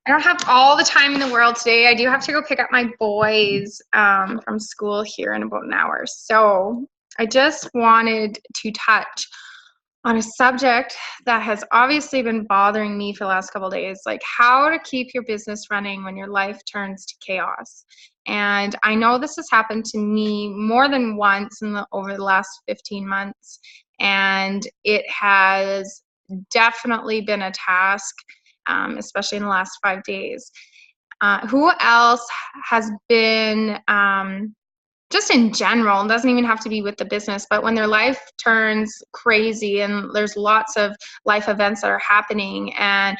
I don't have all the time in the world today. I do have to go pick up my boys from school here in about an hour. So I just wanted to touch on a subject that has obviously been bothering me for the last couple of days, like how to keep your business running when your life turns to chaos. And I know this has happened to me more than once over the last 15 months, and it has definitely been a task, especially in the last 5 days. Who else has been just in general, it doesn't even have to be with the business, but when their life turns crazy and there's lots of life events that are happening, and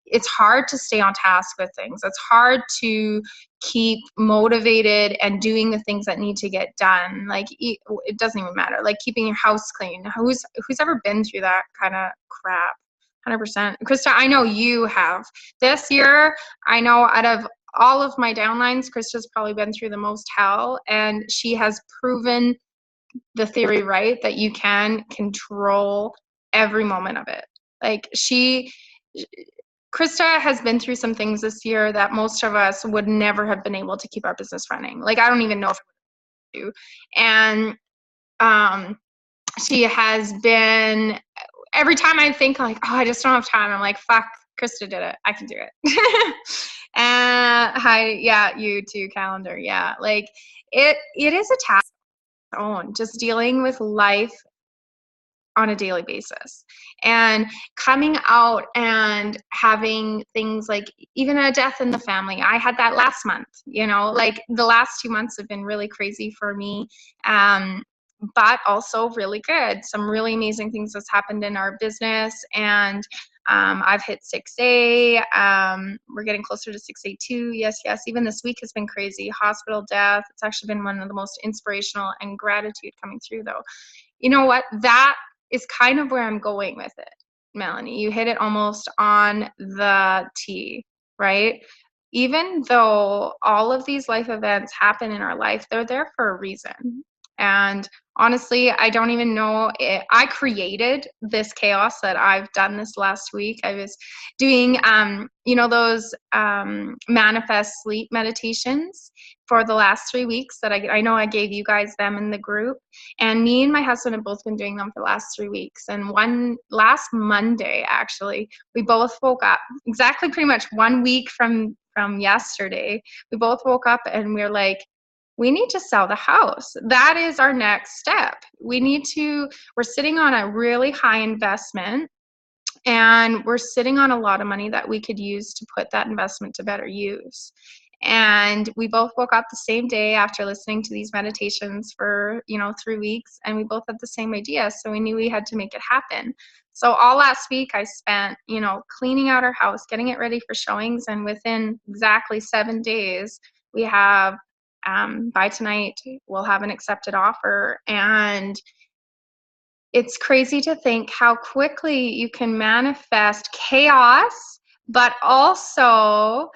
it's hard to stay on task with things. It's hard to keep motivated and doing the things that need to get done. Like it doesn't even matter. Like keeping your house clean. Who's ever been through that kind of crap? 100%. Krista, I know you have. This year, I know out of all of my downlines, Krista's probably been through the most hell, and she has proven the theory right that you can control every moment of it. Like Krista has been through some things this year that most of us would never have been able to keep our business running. Like I don't even know if I would do. And she has been, every time I think like, oh, I just don't have time, I'm like, fuck, Krista did it. I can do it. And hi, yeah, you too, calendar. Yeah, like it is a task of its own, just dealing with life on a daily basis and coming out and having things like even a death in the family. I had that last month, like the last 2 months have been really crazy for me. But also really good. Some really amazing things that's happened in our business, and I've hit 6A. We're getting closer to 6A too. Yes. Even this week has been crazy. Hospital death. It's actually been one of the most inspirational, and gratitude coming through though. You know what? That is kind of where I'm going with it, Melanie. You hit it almost on the T, right? Even though all of these life events happen in our life, they're there for a reason. And honestly, I don't even know I created this chaos that I've done this last week. I was doing, those manifest sleep meditations for the last 3 weeks that I know I gave you guys them in the group. And me and my husband have both been doing them for the last 3 weeks. And last Monday, actually, we both woke up exactly pretty much 1 week from yesterday. We both woke up and we're like, we need to sell the house. That is our next step. We're sitting on a really high investment, and we're sitting on a lot of money that we could use to put that investment to better use. And we both woke up the same day after listening to these meditations for 3 weeks, and we both had the same idea. So we knew we had to make it happen. So all last week I spent cleaning out our house, getting it ready for showings, and within exactly 7 days we have by tonight we'll have an accepted offer. And it's crazy to think how quickly you can manifest chaos, but also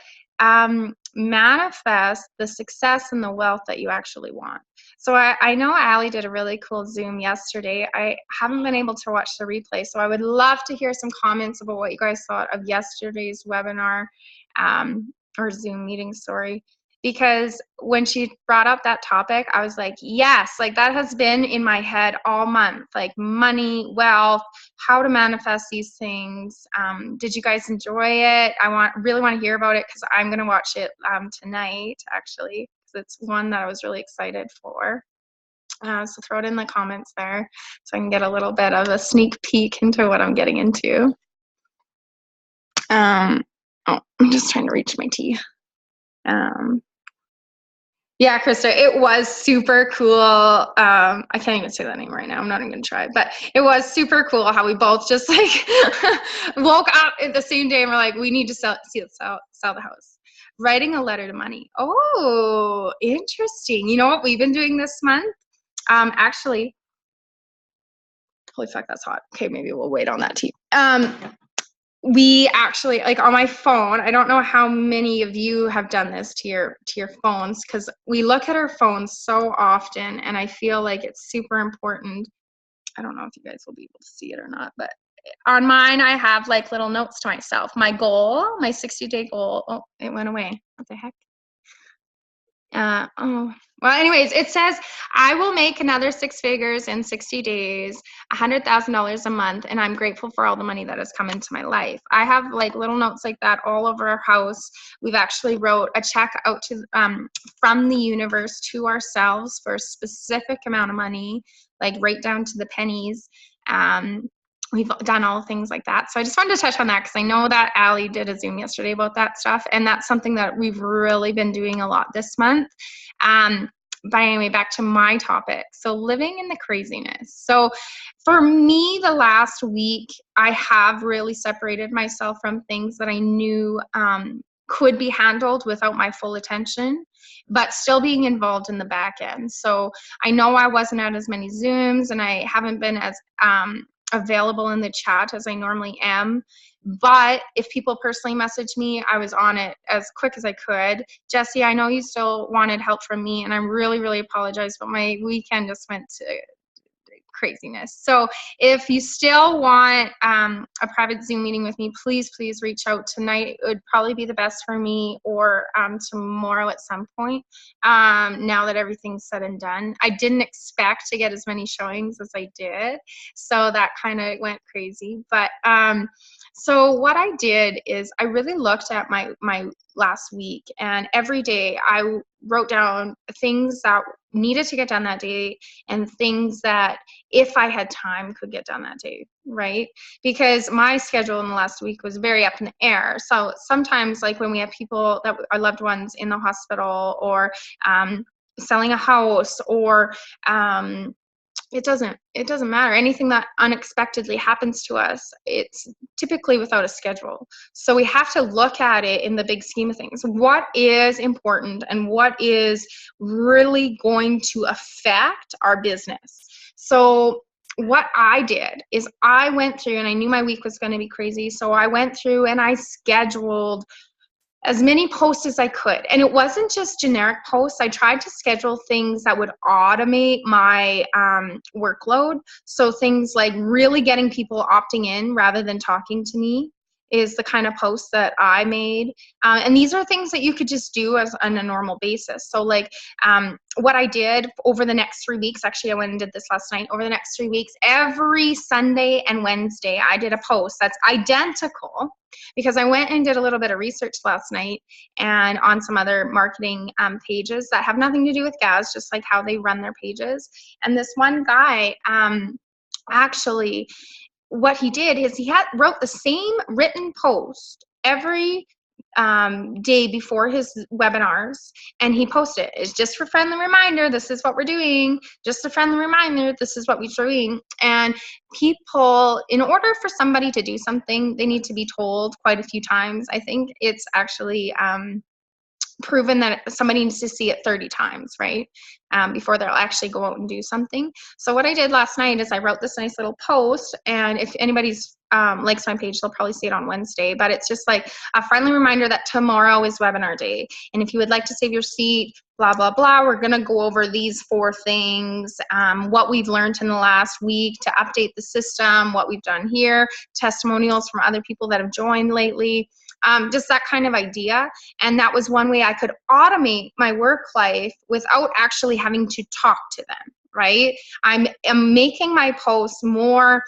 manifest the success and the wealth that you actually want. So I know Allie did a really cool Zoom yesterday. I haven't been able to watch the replay, so I would love to hear some comments about what you guys thought of yesterday's webinar or Zoom meeting, sorry. Because when she brought up that topic, I was like, yes, like that has been in my head all month, like money, wealth, how to manifest these things. Did you guys enjoy it? I really want to hear about it, because I'm going to watch it tonight, actually, because it's one that I was really excited for. So throw it in the comments there so I can get a little bit of a sneak peek into what I'm getting into. I'm just trying to reach my tea. Yeah, Krista, it was super cool. I can't even say that name right now. I'm not even gonna try, but it was super cool how we both just like woke up at the same day and we're like, we need to sell the house. Writing a letter to money. Oh, interesting. You know what we've been doing this month? Actually, holy fuck, that's hot. Okay, maybe we'll wait on that tea. We actually, like on my phone, I don't know how many of you have done this to your phones, because we look at our phones so often, and I feel like it's super important. I don't know if you guys will be able to see it or not, but on mine, I have like little notes to myself. My goal, my 60-day goal. Oh, it went away. What the heck? Well, anyways, it says I will make another 6 figures in 60 days, $100,000 a month, and I'm grateful for all the money that has come into my life. I have like little notes like that all over our house. We've actually wrote a check out to from the universe to ourselves for a specific amount of money, like right down to the pennies. We've done all things like that. So I just wanted to touch on that because I know that Allie did a Zoom yesterday about that stuff. And that's something that we've really been doing a lot this month. But anyway, back to my topic. So living in the craziness. So for me, the last week, I have really separated myself from things that I knew could be handled without my full attention, but still being involved in the back end. So I know I wasn't at as many Zooms and I haven't been as available in the chat as I normally am. But if people personally message me, I was on it as quick as I could. Jesse, I know you still wanted help from me, and I really, really apologize, but my weekend just went to craziness. So if you still want a private Zoom meeting with me, please reach out. Tonight it would probably be the best for me, or tomorrow at some point, now that everything's said and done. I didn't expect to get as many showings as I did, so that kind of went crazy. But so what I did is I really looked at my last week, and every day I wrote down things that needed to get done that day and things that, if I had time, could get done that day, right? Because my schedule in the last week was very up in the air. So sometimes, like when we have people that are loved ones in the hospital, or selling a house, or it doesn't matter. Anything that unexpectedly happens to us, it's typically without a schedule. So we have to look at it in the big scheme of things. What is important and what is really going to affect our business? So what I did is I went through, and I knew my week was going to be crazy, so I went through and I scheduled as many posts as I could. And it wasn't just generic posts. I tried to schedule things that would automate my workload. So things like really getting people opting in rather than talking to me is the kind of posts that I made. And these are things that you could just do as on a normal basis. So like what I did over the next 3 weeks, actually I went and did this last night, over the next 3 weeks, every Sunday and Wednesday, I did a post that's identical, because I went and did a little bit of research last night and on some other marketing pages that have nothing to do with Gaz, just like how they run their pages. And this one guy, actually, what he did is he wrote the same written post every day before his webinars, and he posted it. It's just for friendly reminder, this is what we're doing. Just a friendly reminder, this is what we're doing. And people, in order for somebody to do something, they need to be told quite a few times. I think it's actually proven that somebody needs to see it 30 times, right? Before they'll actually go out and do something. So what I did last night is I wrote this nice little post, and if anybody's likes my page, they'll probably see it on Wednesday, but it's just like a friendly reminder that tomorrow is webinar day. And if you would like to save your seat, blah, blah, blah, we're gonna go over these 4 things, what we've learned in the last week to update the system, what we've done here, testimonials from other people that have joined lately. Just that kind of idea. And that was one way I could automate my work life without actually having to talk to them, right? I'm making my posts more,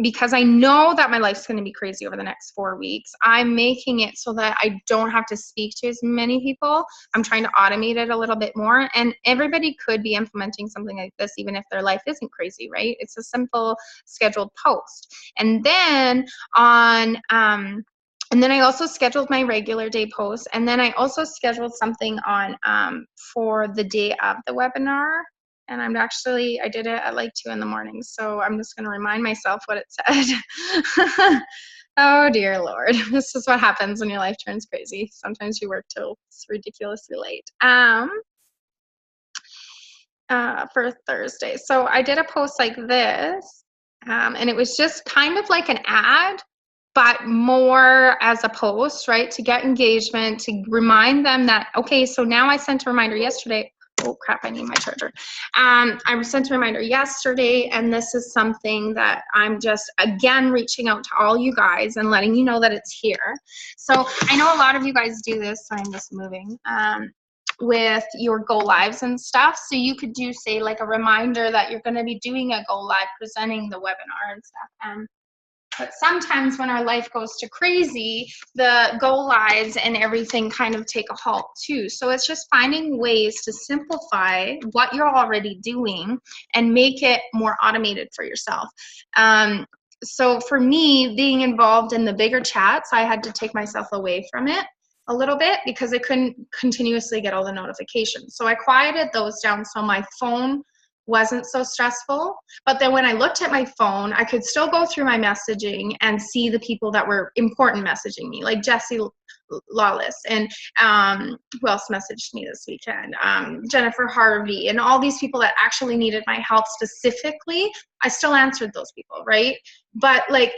because I know that my life's going to be crazy over the next 4 weeks. I'm making it so that I don't have to speak to as many people. I'm trying to automate it a little bit more. And everybody could be implementing something like this, even if their life isn't crazy, right? It's a simple scheduled post. And then on, and then I also scheduled my regular day posts, and then I also scheduled something on for the day of the webinar. And I did it at like 2 in the morning, so I'm just gonna remind myself what it said. Oh dear Lord, this is what happens when your life turns crazy. Sometimes you work till it's ridiculously late. For Thursday, so I did a post like this, and it was just kind of like an ad, but more as a post, right? To get engagement, to remind them that, okay, so now I sent a reminder yesterday. oh crap, I need my charger. I sent a reminder yesterday, and this is something that I'm just, again, reaching out to all you guys and letting you know that it's here. So I know a lot of you guys do this, so I'm just moving, with your go lives and stuff. So you could do, say, like a reminder that you're going to be doing a go live, presenting the webinar and stuff. But sometimes when our life goes to crazy, the go lives and everything kind of take a halt too. So it's just finding ways to simplify what you're already doing and make it more automated for yourself. So for me, being involved in the bigger chats, I had to take myself away from it a little bit because I couldn't continuously get all the notifications. So I quieted those down so my phone wasn't so stressful. But then when I looked at my phone, I could still go through my messaging and see the people that were important messaging me, like Jessie Lawless, and who else messaged me this weekend? Jennifer Harvey, and all these people that actually needed my help specifically. I still answered those people, right? But like,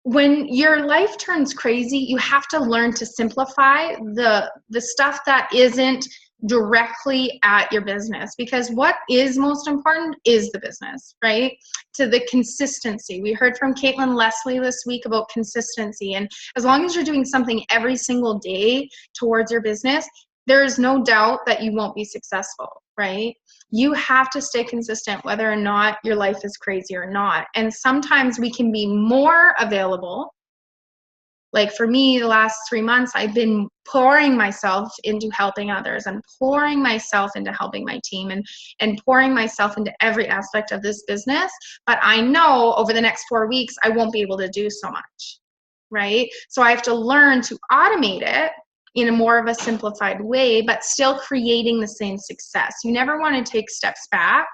when your life turns crazy, you have to learn to simplify the stuff that isn't directly at your business, because what is most important is the business, right? To the consistency. We heard from Caitlin Leslie this week about consistency, and as long as you're doing something every single day towards your business, there is no doubt that you won't be successful, right? You have to stay consistent whether or not your life is crazy or not. And sometimes we can be more available. Like for me, the last 3 months, I've been pouring myself into helping others and pouring myself into helping my team and pouring myself into every aspect of this business. But I know over the next 4 weeks, I won't be able to do so much, right? So I have to learn to automate it in a more of a simplified way, but still creating the same success. You never want to take steps back,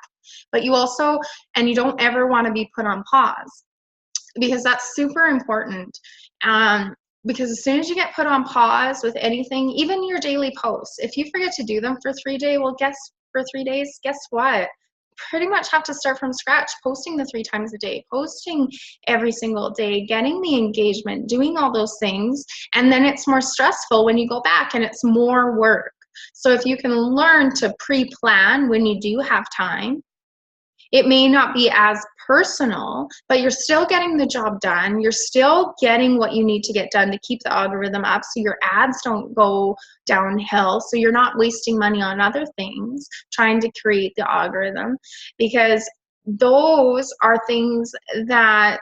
but you also, and you don't ever want to be put on pause, because that's super important. Because as soon as you get put on pause with anything, even your daily posts, if you forget to do them for 3 days, well, guess what? Pretty much have to start from scratch, posting the 3 times a day, posting every single day, getting the engagement, doing all those things. And then it's more stressful when you go back and it's more work. So if you can learn to pre-plan when you do have time, it may not be as personal, but you're still getting the job done. You're still getting what you need to get done to keep the algorithm up so your ads don't go downhill, so you're not wasting money on other things trying to create the algorithm, because those are things that,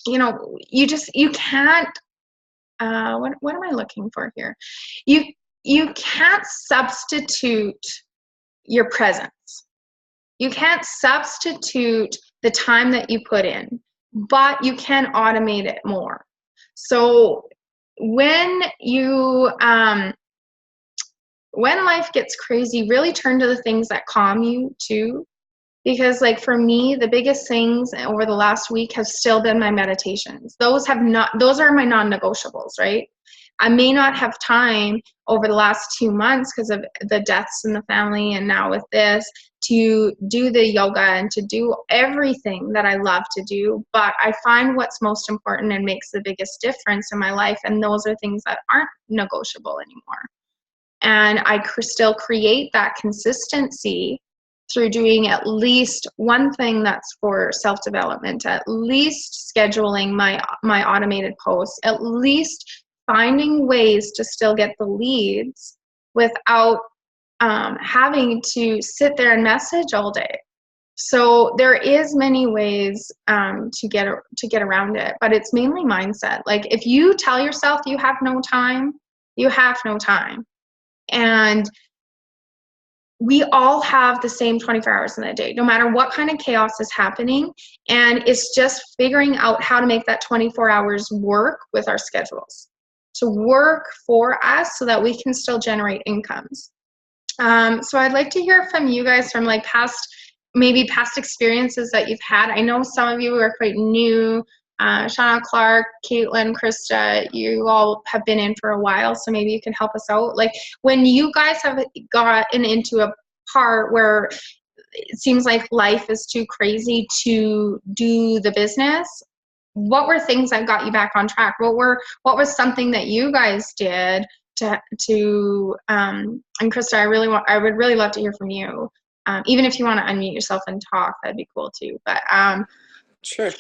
you can't, what am I looking for here? You can't substitute your presence. You can't substitute the time that you put in, but you can automate it more. So when life gets crazy, really turn to the things that calm you too. Because like for me, the biggest things over the last week have still been my meditations. Those are my non-negotiables, right? I may not have time over the last 2 months because of the deaths in the family and now with this, to do the yoga and to do everything that I love to do, but I find what's most important and makes the biggest difference in my life, and those are things that aren't negotiable anymore. And I still create that consistency through doing at least one thing that's for self-development, at least scheduling my automated posts, at least finding ways to still get the leads without having to sit there and message all day. So there is many ways to get around it, but it's mainly mindset. Like if you tell yourself you have no time, you have no time. And we all have the same 24 hours in a day, no matter what kind of chaos is happening. And it's just figuring out how to make that 24 hours work with our schedules, to work for us so that we can still generate incomes. So I'd like to hear from you guys from like past experiences that you've had. I know some of you are quite new. Shauna Clark, Caitlin, Krista, you all have been in for a while, so maybe you can help us out. Like when you guys have gotten into a part where it seems like life is too crazy to do the business, what were things that got you back on track? What was something that you guys did and Krista, I would really love to hear from you. Even if you want to unmute yourself and talk, that'd be cool too. But sure.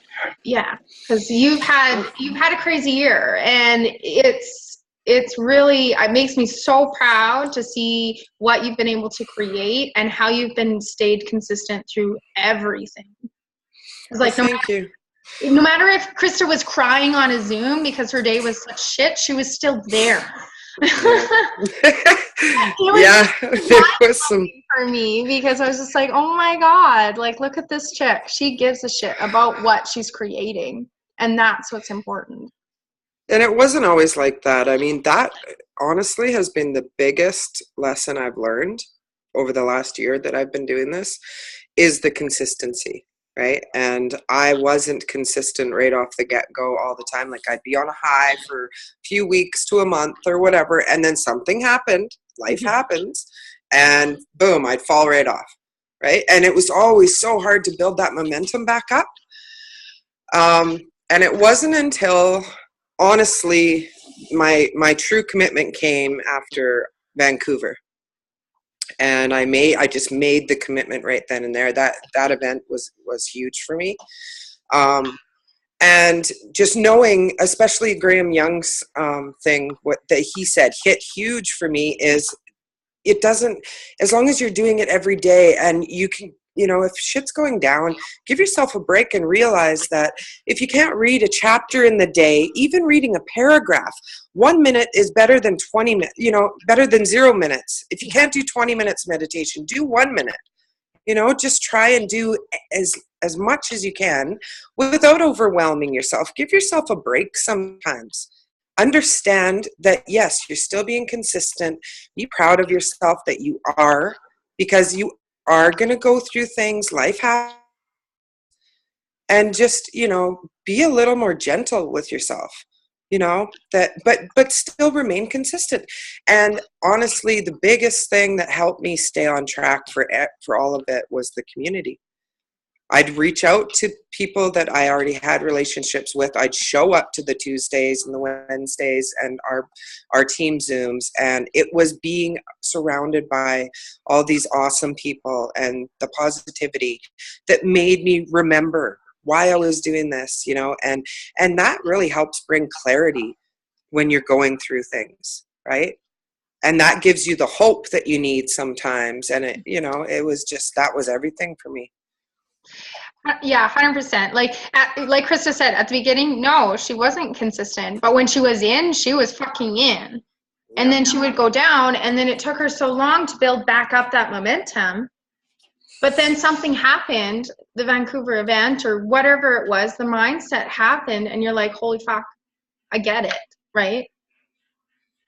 Yeah, because you've had a crazy year, and it's really, it makes me so proud to see what you've been able to create and how you've been stayed consistent through everything. It's like Thank you. No matter if Krista was crying on a Zoom because her day was such shit, she was still there. Yeah, there was some for me, because I was just like, oh my God, like, look at this chick. She gives a shit about what she's creating. And that's what's important. And it wasn't always like that. I mean, that honestly has been the biggest lesson I've learned over the last year that I've been doing this, is the consistency, right? And I wasn't consistent right off the get-go all the time. Like, I'd be on a high for a few weeks to a month or whatever, and then something happened, life happens, and boom, I'd fall right off, right? And it was always so hard to build that momentum back up. And it wasn't until, honestly, my true commitment came after Vancouver. And I just made the commitment right then and there. That event was huge for me. And just knowing, especially Graham Young's thing, what that he said hit huge for me is, it doesn't, as long as you're doing it every day, and you can, if shit's going down, give yourself a break and realize that if you can't read a chapter in the day, even reading a paragraph, 1 minute is better than 20 minutes, better than 0 minutes. If you can't do 20 minutes meditation, do 1 minute. Just try and do as much as you can without overwhelming yourself. Give yourself a break sometimes. Understand that, yes, you're still being consistent. Be proud of yourself that you are, because you are going to go through things, life happens, and just, be a little more gentle with yourself, but still remain consistent. And honestly, the biggest thing that helped me stay on track for all of it was the community. I'd reach out to people that I already had relationships with. I'd show up to the Tuesdays and the Wednesdays and our team Zooms, and it was being surrounded by all these awesome people and the positivity that made me remember why I was doing this, and that really helps bring clarity when you're going through things, right? And that gives you the hope that you need sometimes. And it was just, that was everything for me. Yeah, 100%. Like Krista said at the beginning, no, she wasn't consistent. But when she was in, she was fucking in. And then she would go down, and then it took her so long to build back up that momentum. But then something happened, the Vancouver event or whatever it was, the mindset happened, and you're like, holy fuck, I get it, right?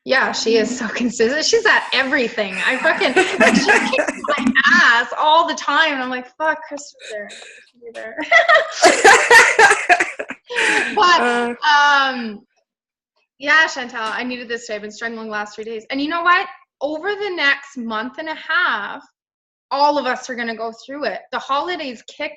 Yeah, she is so consistent. She's at everything. I fucking, she kicks my ass all the time. And I'm like, fuck, Christopher, there. But, yeah, Chantal, I needed this day. I've been struggling the last 3 days. And you know what? Over the next month and a half, all of us are going to go through it. The holidays kick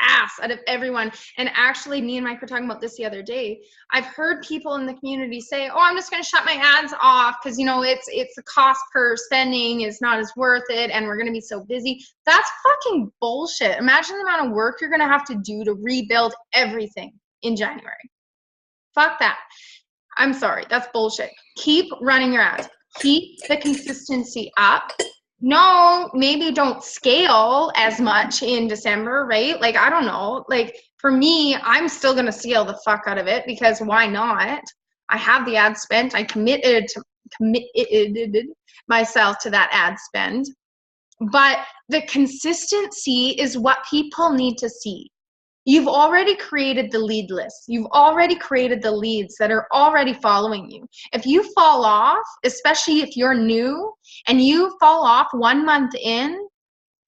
ass out of everyone. And actually, me and Mike were talking about this the other day. I've heard people in the community say, oh, I'm just going to shut my ads off because, it's the cost per spending is not as worth it, and we're going to be so busy. That's fucking bullshit. Imagine the amount of work you're going to have to do to rebuild everything in January. Fuck that. I'm sorry. That's bullshit. Keep running your ads. Keep the consistency up. No, maybe don't scale as much in December, right? Like, I don't know. Like, for me, I'm still going to scale the fuck out of it, because why not? I have the ad spent. I committed myself to that ad spend. But the consistency is what people need to see. You've already created the lead list. You've already created the leads that are already following you. If you fall off, especially if you're new and you fall off 1 month in,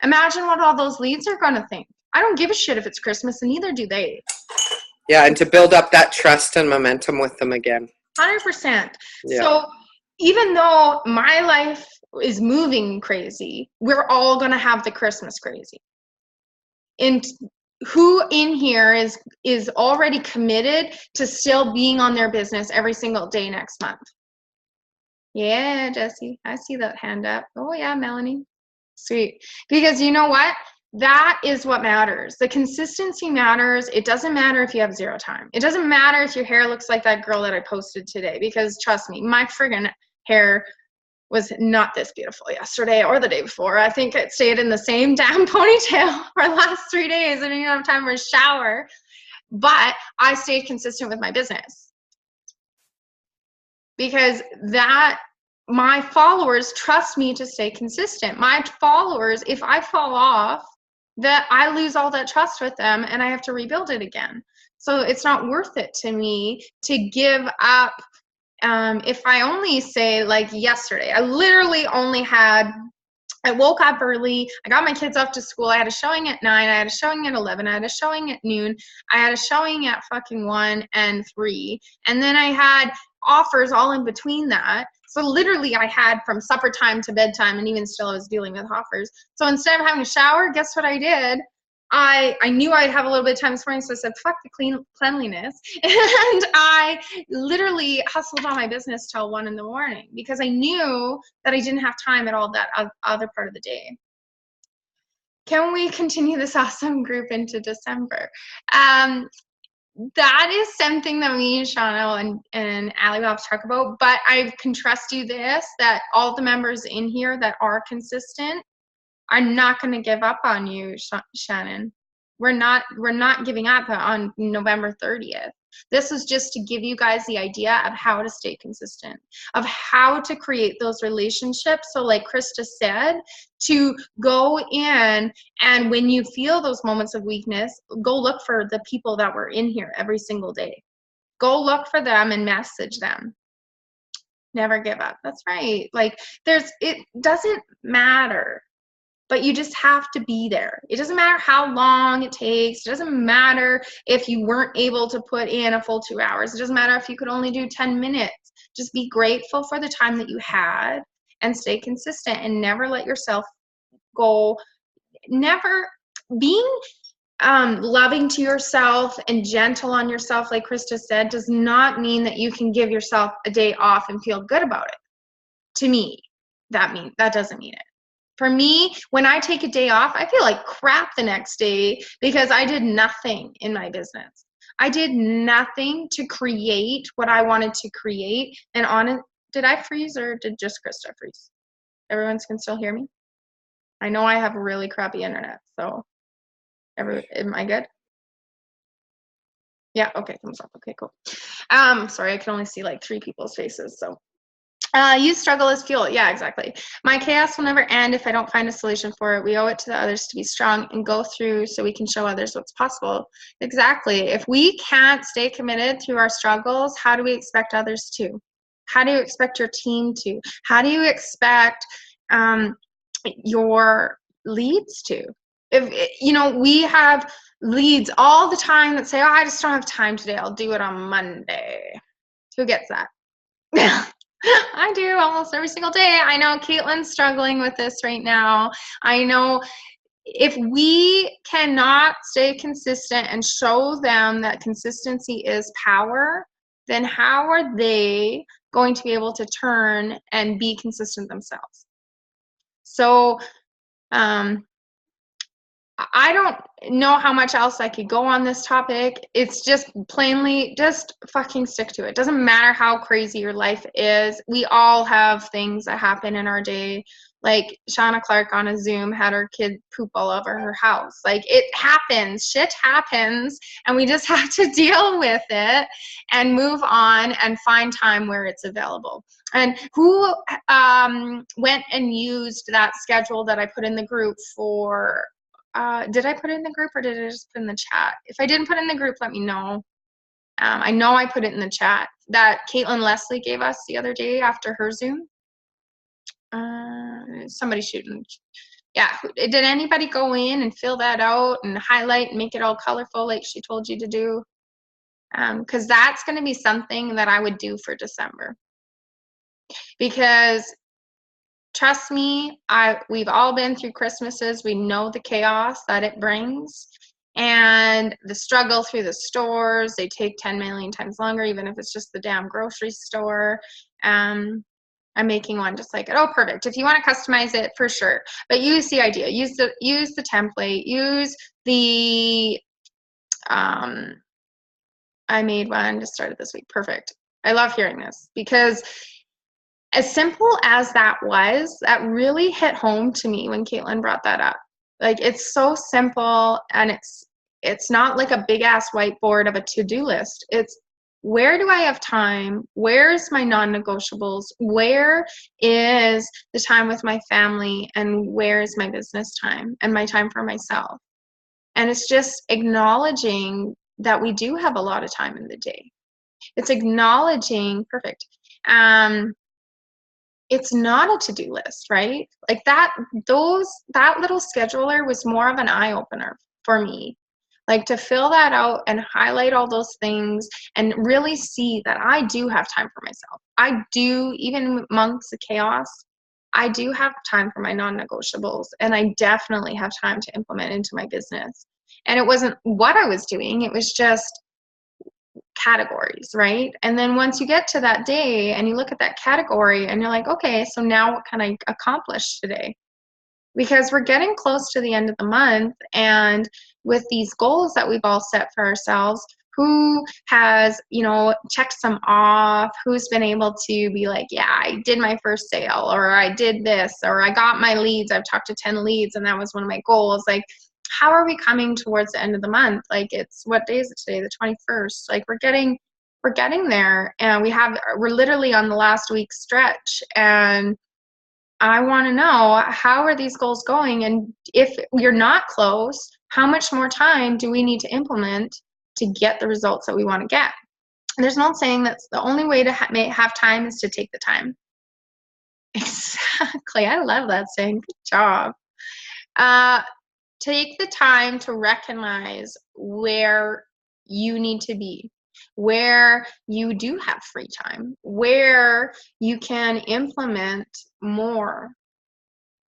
imagine what all those leads are going to think. I don't give a shit if it's Christmas, and neither do they. Yeah, and to build up that trust and momentum with them again. 100%. Yeah. So even though my life is moving crazy, we're all going to have the Christmas crazy. And who in here is already committed to still being on their business every single day next month? Yeah, Jesse, I see that hand up. Oh yeah, Melanie. Sweet. Because you know what? That is what matters. The consistency matters. It doesn't matter if you have zero time. It doesn't matter if your hair looks like that girl that I posted today, because trust me, my friggin' hair was not this beautiful yesterday or the day before. I think it stayed in the same damn ponytail for the last 3 days. I didn't even have time for a shower. But I stayed consistent with my business, because that my followers trust me to stay consistent. My followers, if I fall off, that I lose all that trust with them and I have to rebuild it again. So it's not worth it to me to give up. If I only say, like yesterday, I literally only had, I woke up early, I got my kids off to school, I had a showing at 9, I had a showing at 11, I had a showing at noon, I had a showing at fucking 1 and 3, and then I had offers all in between that. So literally I had from supper time to bedtime, and even still I was dealing with offers. So instead of having a shower, guess what I did? I knew I'd have a little bit of time this morning, so I said, fuck the cleanliness. And I literally hustled on my business till 1 in the morning, because I knew that I didn't have time at all that other part of the day. Can we continue this awesome group into December? That is something that me and Shauna and Allie will have to talk about, but I can trust you this, that all the members in here that are consistent are not going to give up on you, Shannon. We're not giving up on November 30th. This is just to give you guys the idea of how to stay consistent, of how to create those relationships. So like Krista said, to go in, and when you feel those moments of weakness, go look for the people that were in here every single day. Go look for them and message them. Never give up. That's right. Like it doesn't matter, but you just have to be there. It doesn't matter how long it takes. It doesn't matter if you weren't able to put in a full 2 hours. It doesn't matter if you could only do 10 minutes. Just be grateful for the time that you had and stay consistent, and never let yourself go. Never being loving to yourself and gentle on yourself, like Krista said, does not mean that you can give yourself a day off and feel good about it. To me, that doesn't mean it. For me, when I take a day off, I feel like crap the next day, because I did nothing in my business. I did nothing to create what I wanted to create. And did I freeze, or did just Krista freeze? Everyone can still hear me? I know I have a really crappy internet, so am I good? Yeah, okay, thumbs up. Okay, cool. Sorry, I can only see like 3 people's faces, so. Use struggle as fuel. Yeah, exactly. My chaos will never end if I don't find a solution for it. We owe it to the others to be strong and go through, so we can show others what's possible. Exactly. If we can't stay committed through our struggles, how do we expect others to? How do you expect your team to? How do you expect your leads to? If we have leads all the time that say, oh, I just don't have time today, I'll do it on Monday. Who gets that? I do almost every single day. I know Caitlin's struggling with this right now. I know if we cannot stay consistent and show them that consistency is power, then how are they going to be able to turn and be consistent themselves? So, I don't know how much else I could go on this topic. It's just plainly, just fucking stick to it. Doesn't matter how crazy your life is. We all have things that happen in our day. Like Shauna Clark on a Zoom had her kid poop all over her house. Like, it happens. Shit happens. And we just have to deal with it and move on and find time where it's available. And who went and used that schedule that I put in the group for... did I put it in the group, or did I just put it in the chat? If I didn't put it in the group, let me know. I know I put it in the chat that Caitlin Leslie gave us the other day after her Zoom. Somebody shooting. Yeah, did anybody go in and fill that out and highlight and make it all colorful like she told you to do? Because that's going to be something that I would do for December. Because trust me, we've all been through Christmases. We know the chaos that it brings, and the struggle through the stores. They take 10 million times longer, even if it's just the damn grocery store. I'm making one just like it. Oh, perfect. If you want to customize it, for sure. But use the idea. Use the template. Use the I made one, just started this week. Perfect. I love hearing this because as simple as that was, that really hit home to me when Caitlin brought that up. Like, it's so simple, and it's not like a big ass whiteboard of a to-do list. It's, where do I have time? Where's my non-negotiables? Where is the time with my family? And where is my business time and my time for myself? And it's just acknowledging that we do have a lot of time in the day. It's acknowledging, perfect. It's not a to-do list, right? Like that little scheduler was more of an eye-opener for me. Like, to fill that out and highlight all those things and really see that I do have time for myself. I do, even amongst the chaos, I do have time for my non-negotiables, and I definitely have time to implement into my business. And it wasn't what I was doing, it was just categories, right? And then once you get to that day and you look at that category and you're like, okay, so now what can I accomplish today? Because we're getting close to the end of the month, and with these goals that we've all set for ourselves, who has, checked some off, who's been able to be like, yeah, I did my first sale, or I did this, or I got my leads, I've talked to 10 leads and that was one of my goals. Like, how are we coming towards the end of the month? Like, it's, what day is it today? The 21st. Like, we're getting there, and we're literally on the last week stretch, and I want to know, how are these goals going? And if you're not close, how much more time do we need to implement to get the results that we want to get? And there's an old saying that's the only way to have time is to take the time. Exactly. I love that saying. Good job. Take the time to recognize where you need to be, where you do have free time, where you can implement more.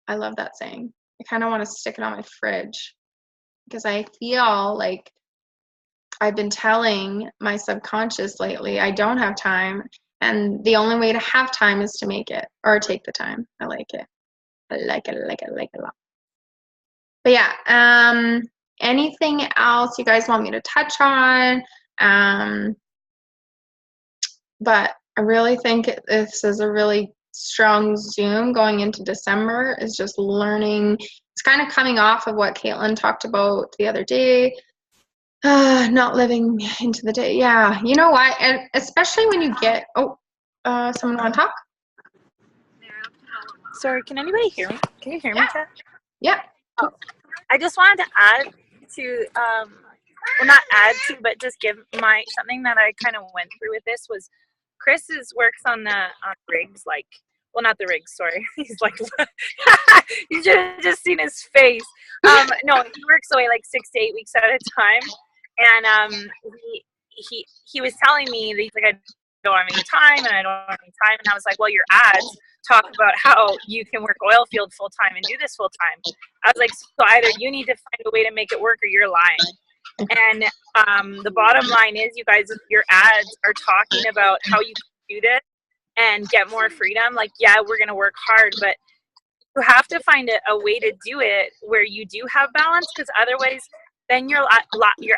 I love that saying. I kind of want to stick it on my fridge because I feel like I've been telling my subconscious lately I don't have time, and the only way to have time is to make it, or take the time. I like it. I like it a lot. But yeah, anything else you guys want me to touch on? But I really think this is a really strong Zoom going into December, is just learning. It's kind of coming off of what Caitlin talked about the other day, not living into the day. Yeah, you know what? And especially when you get, someone want to talk? Sorry, can anybody hear me? Can you hear me, Kat? Yeah. Oh, I just wanted to add to, well, not add to, but just give something that I kind of went through with this was Chris's works on rigs, like, well, not the rigs, sorry. He's like, you should have just seen his face. No, he works away like 6 to 8 weeks at a time. And he was telling me that he's like, I don't have any time, and I don't have any time. And I was like, well, your ads talk about how you can work oil field full time and do this full time. I was like, so either you need to find a way to make it work, or you're lying. And the bottom line is, you guys, your ads are talking about how you can do this and get more freedom. Like, yeah, we're going to work hard, but you have to find a way to do it where you do have balance, because otherwise then your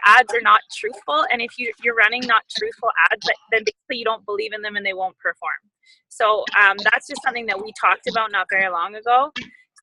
ads are not truthful. And if you're running not truthful ads, then basically you don't believe in them and they won't perform. So that's just something that we talked about not very long ago.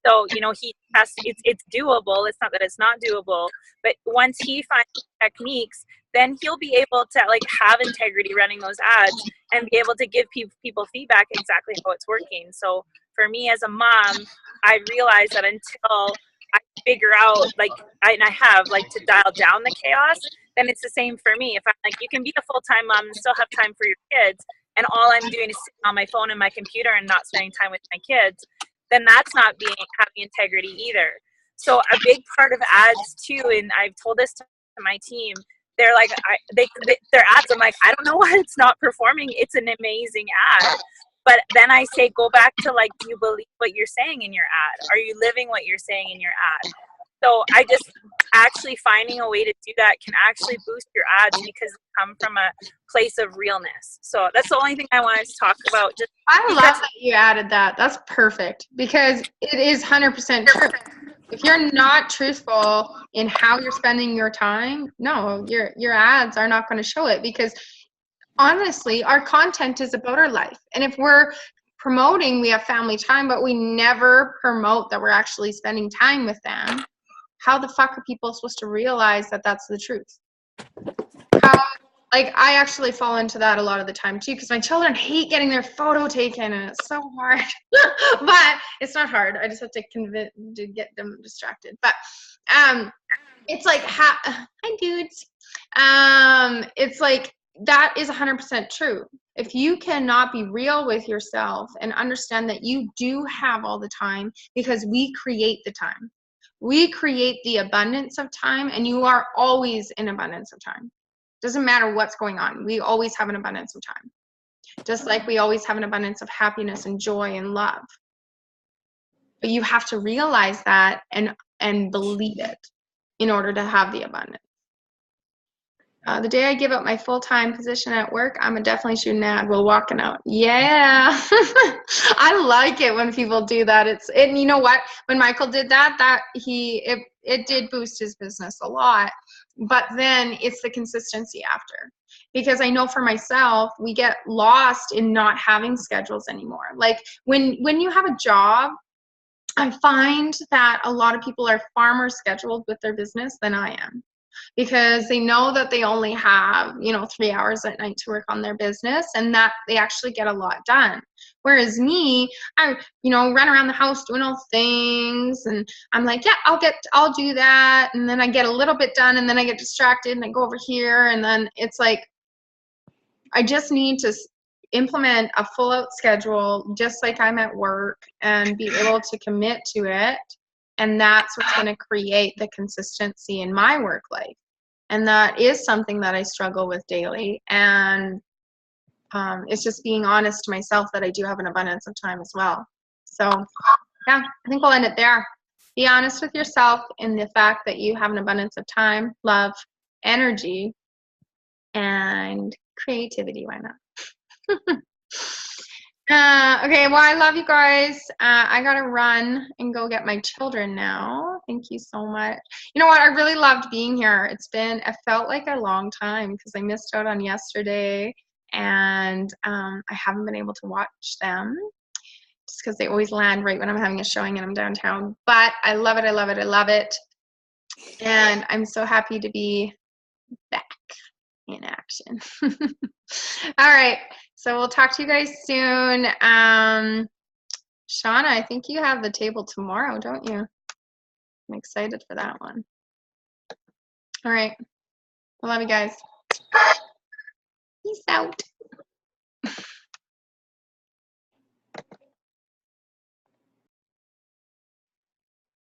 So, it's doable. It's not that it's not doable, but once he finds techniques, then he'll be able to have integrity running those ads and be able to give people feedback exactly how it's working. So for me as a mom, I realized that until I figure out and I have to dial down the chaos, then it's the same for me. If I'm you can be a full-time mom and still have time for your kids, and all I'm doing is sitting on my phone and my computer and not spending time with my kids, then that's not having integrity either. So a big part of ads too, and I've told this to my team, they're their ads, I'm like, I don't know why it's not performing. It's an amazing ad. But then I say, go back to do you believe what you're saying in your ad? Are you living what you're saying in your ad? So I just actually finding a way to do that can actually boost your ads because they come from a place of realness. So that's the only thing I wanted to talk about. Just I love that you added that. That's perfect because it is 100% true. If you're not truthful in how you're spending your time, no, your ads are not going to show it because honestly, our content is about our life. And if we're promoting we have family time, but we never promote that we're actually spending time with them, how the fuck are people supposed to realize that that's the truth? Like, I actually fall into that a lot of the time too, because my children hate getting their photo taken, and it's so hard. But it's not hard. I just have to get them distracted. But it's like, hi dudes. It's like, that is 100% true. If you cannot be real with yourself and understand that you do have all the time, because we create the time. We create the abundance of time, and you are always in abundance of time. Doesn't matter what's going on. We always have an abundance of time. Just like we always have an abundance of happiness and joy and love. But you have to realize that and believe it in order to have the abundance. The day I give up my full-time position at work, I'm definitely shooting an ad while walking out. Yeah. I like it when people do that. And you know what? When Michael did that, it did boost his business a lot. But then it's the consistency after. Because I know for myself, we get lost in not having schedules anymore. Like when you have a job, I find that a lot of people are far more scheduled with their business than I am. Because they know that they only have 3 hours at night to work on their business, and that they actually get a lot done. Whereas me, I run around the house doing all things, and I'm like, yeah, I'll do that, and then I get a little bit done, and then I get distracted and I go over here, and then it's like I just need to implement a full out schedule just like I'm at work and be able to commit to it. And that's what's going to create the consistency in my work life. And that is something that I struggle with daily. And it's just being honest to myself that I do have an abundance of time as well. So, yeah, I think we'll end it there. Be honest with yourself in the fact that you have an abundance of time, love, energy, and creativity. Why not? Okay, well, I love you guys. I gotta run and go get my children now. Thank you so much. You know what? I really loved being here. It felt like a long time because I missed out on yesterday, and I haven't been able to watch them just because they always land right when I'm having a showing and I'm downtown. But I love it. I love it. I love it. And I'm so happy to be back in action. All right. So we'll talk to you guys soon. Shauna, I think you have the table tomorrow, don't you? I'm excited for that one. All right. I love you guys. Peace out.